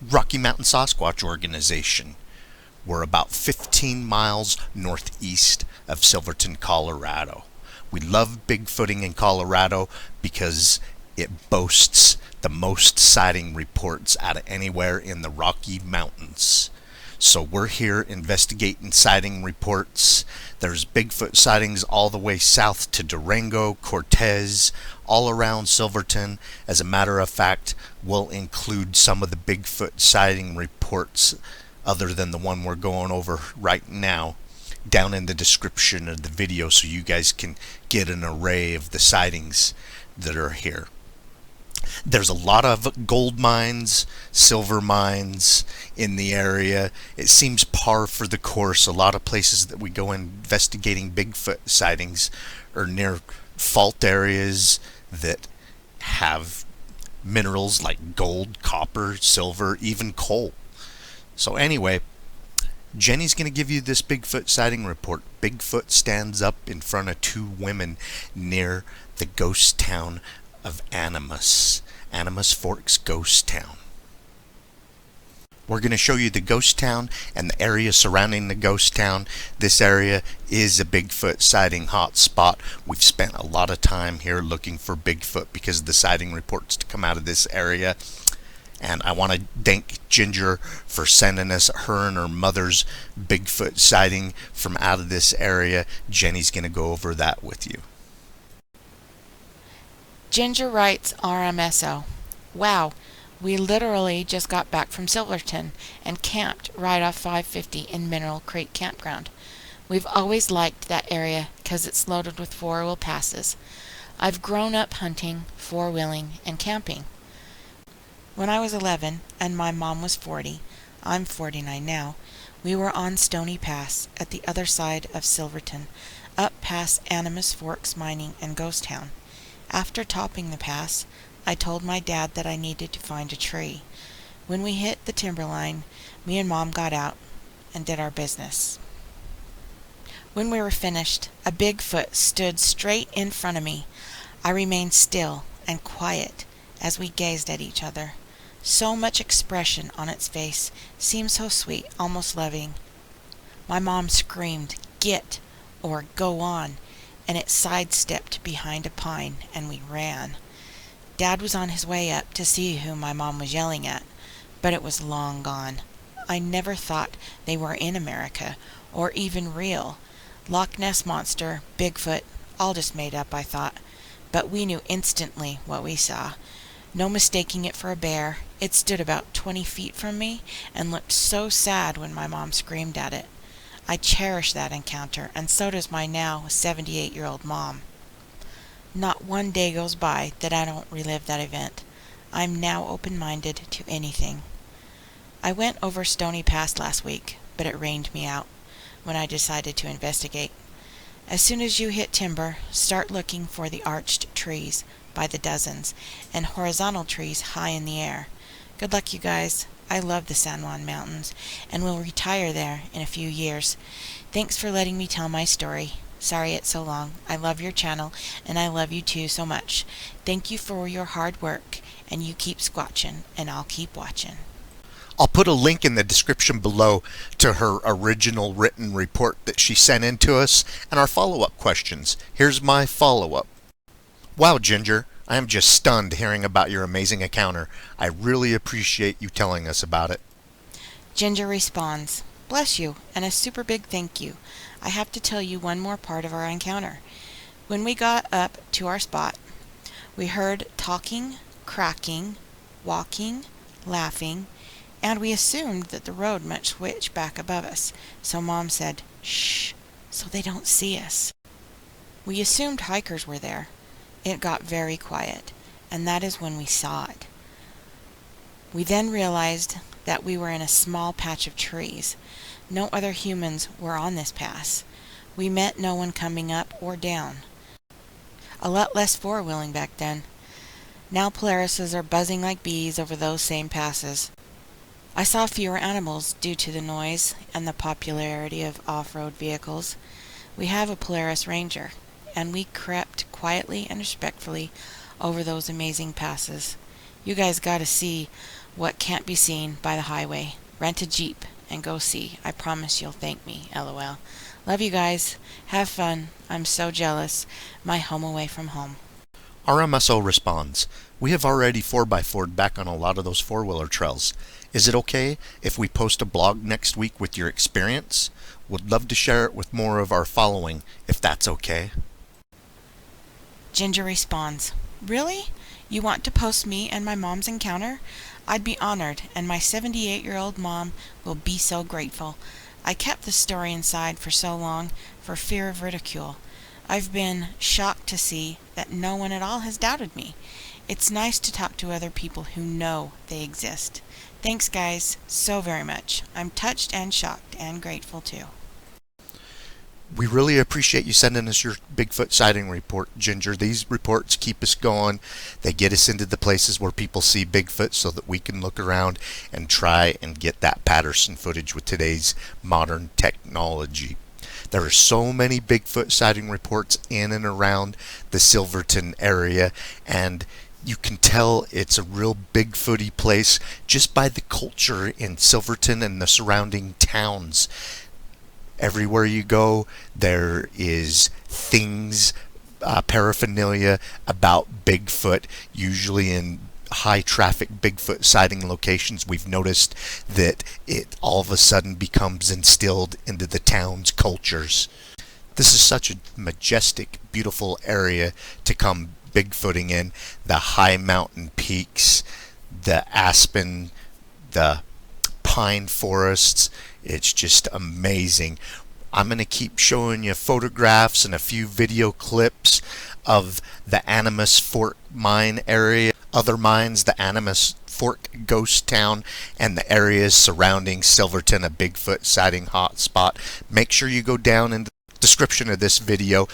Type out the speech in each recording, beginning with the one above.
Rocky Mountain Sasquatch organization. We're about 15 miles northeast of Silverton, Colorado. We love bigfooting in Colorado because it boasts the most sighting reports out of anywhere in the Rocky Mountains. So we're here investigating sighting reports. There's Bigfoot sightings all the way south to Durango, Cortez, all around Silverton. As a matter of fact, we'll include some of the Bigfoot sighting reports other than the one we're going over right now down in the description of the video so you guys can get an array of the sightings that are here. There's a lot of gold mines, silver mines in the area. It seems par for the course. A lot of places that we go investigating Bigfoot sightings are near fault areas that have minerals like gold, copper, silver, even coal. So anyway, Jenny's going to give you this Bigfoot sighting report. Bigfoot stands up in front of two women near the ghost town of Animas. Animas Forks Ghost Town. We're going to show you the ghost town and the area surrounding the ghost town. This area is a Bigfoot sighting hot spot. We've spent a lot of time here looking for Bigfoot because of the sighting reports to come out of this area. And I want to thank Ginger for sending us her and her mother's Bigfoot sighting from out of this area. Jenny's going to go over that with you. Ginger writes RMSO. Wow, we literally just got back from Silverton and camped right off 550 in Mineral Creek Campground. We've always liked that area because it's loaded with four-wheel passes. I've grown up hunting, four-wheeling, and camping. When I was 11 and my mom was 40, I'm 49 now, we were on Stony Pass at the other side of Silverton, up past Animas Forks Mining and Ghost Town. After topping the pass, I told my dad that I needed to find a tree. When we hit the timberline, me and Mom got out and did our business. When we were finished, a Bigfoot stood straight in front of me. I remained still and quiet as we gazed at each other. So much expression on its face, seemed so sweet, almost loving. My mom screamed, "Get!" or "Go on!" and it sidestepped behind a pine, and we ran. Dad was on his way up to see who my mom was yelling at, but it was long gone. I never thought they were in America, or even real. Loch Ness Monster, Bigfoot, all just made up, I thought. But we knew instantly what we saw. No mistaking it for a bear. It stood about 20 feet from me and looked so sad when my mom screamed at it. I cherish that encounter, and so does my now 78-year-old mom. Not one day goes by that I don't relive that event. I'm now open-minded to anything. I went over Stony Pass last week, but it rained me out when I decided to investigate. As soon as you hit timber, start looking for the arched trees by the dozens and horizontal trees high in the air. Good luck, you guys. I love the San Juan Mountains and will retire there in a few years. Thanks for letting me tell my story. Sorry it's so long. I love your channel and I love you too so much. Thank you for your hard work, and you keep squatching and I'll keep watching. I'll put a link in the description below to her original written report that she sent in to us and our follow-up questions. Here's my follow-up. Wow, Ginger, I am just stunned hearing about your amazing encounter. I really appreciate you telling us about it. Ginger responds, "Bless you, and a super big thank you. I have to tell you one more part of our encounter. When we got up to our spot, we heard talking, cracking, walking, laughing, and we assumed that the road might switch back above us, so Mom said, 'Shh,' so they don't see us. We assumed hikers were there. It got very quiet, and that is when we saw it. We then realized that we were in a small patch of trees. No other humans were on this pass. We met no one coming up or down. A lot less four-wheeling back then. Now Polarises are buzzing like bees over those same passes. I saw fewer animals due to the noise and the popularity of off-road vehicles. We have a Polaris Ranger, and we crept quietly and respectfully over those amazing passes. You guys gotta see what can't be seen by the highway. Rent a Jeep and go see. I promise you'll thank me. LOL. Love you guys. Have fun. I'm so jealous. My home away from home. RMSO responds, we have already 4x4'd back on a lot of those four-wheeler trails. Is it okay if we post a blog next week with your experience? Would love to share it with more of our following, if that's okay. Ginger responds, really? You want to post me and my mom's encounter? I'd be honored, and my 78-year-old mom will be so grateful. I kept the story inside for so long for fear of ridicule. I've been shocked to see that no one at all has doubted me. It's nice to talk to other people who know they exist. Thanks, guys, so very much. I'm touched and shocked and grateful, too. We really appreciate you sending us your Bigfoot sighting report, Ginger. These reports keep us going. They get us into the places where people see Bigfoot so that we can look around and try and get that Patterson footage with today's modern technology. There are so many Bigfoot sighting reports in and around the Silverton area, and you can tell it's a real Bigfooty place just by the culture in Silverton and the surrounding towns. Everywhere you go, there is things, paraphernalia about Bigfoot, usually in high traffic Bigfoot sighting locations. We've noticed that it all of a sudden becomes instilled into the town's cultures. This is such a majestic, beautiful area to come Bigfooting in. The high mountain peaks, the aspen, the pine forests. It's just amazing. I'm going to keep showing you photographs and a few video clips of the Animas Fork mine area, other mines, the Animas Fork ghost town, and the areas surrounding Silverton, a Bigfoot sighting hotspot. Make sure you go down in the description of this video.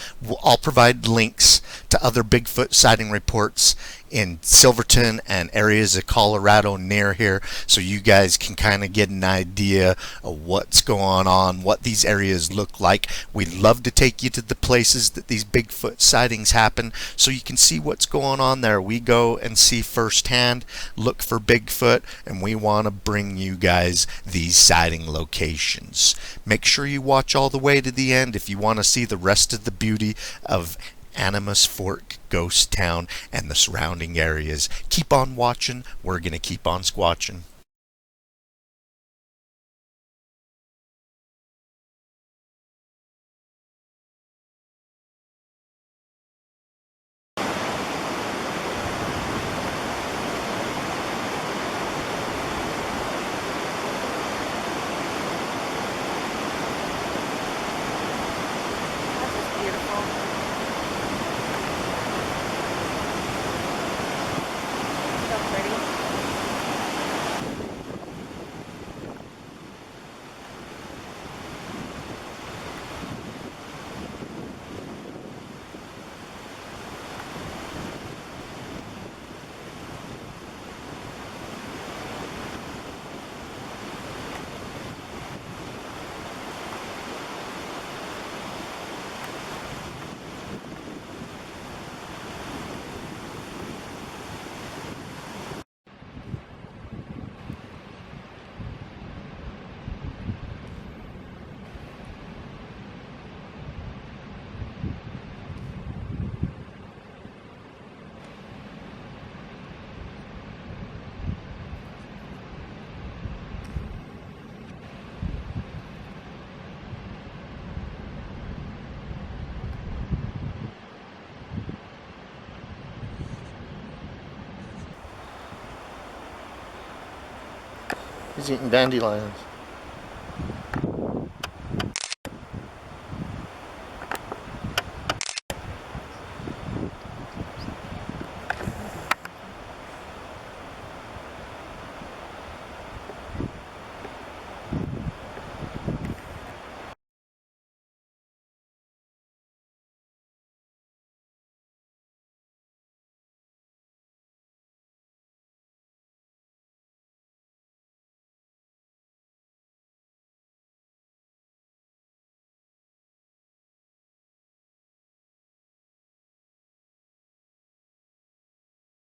I'll provide links to other Bigfoot sighting reports in Silverton and areas of Colorado near here, so you guys can kind of get an idea of what's going on, what these areas look like. We'd love to take you to the places that these Bigfoot sightings happen so you can see what's going on there. We go and see firsthand, look for Bigfoot, and we want to bring you guys these sighting locations. Make sure you watch all the way to the end if you want to see the rest of the beauty of Animas Fork Ghost Town and the surrounding areas. Keep on watching. We're going to keep on squatching. He's eating dandelions.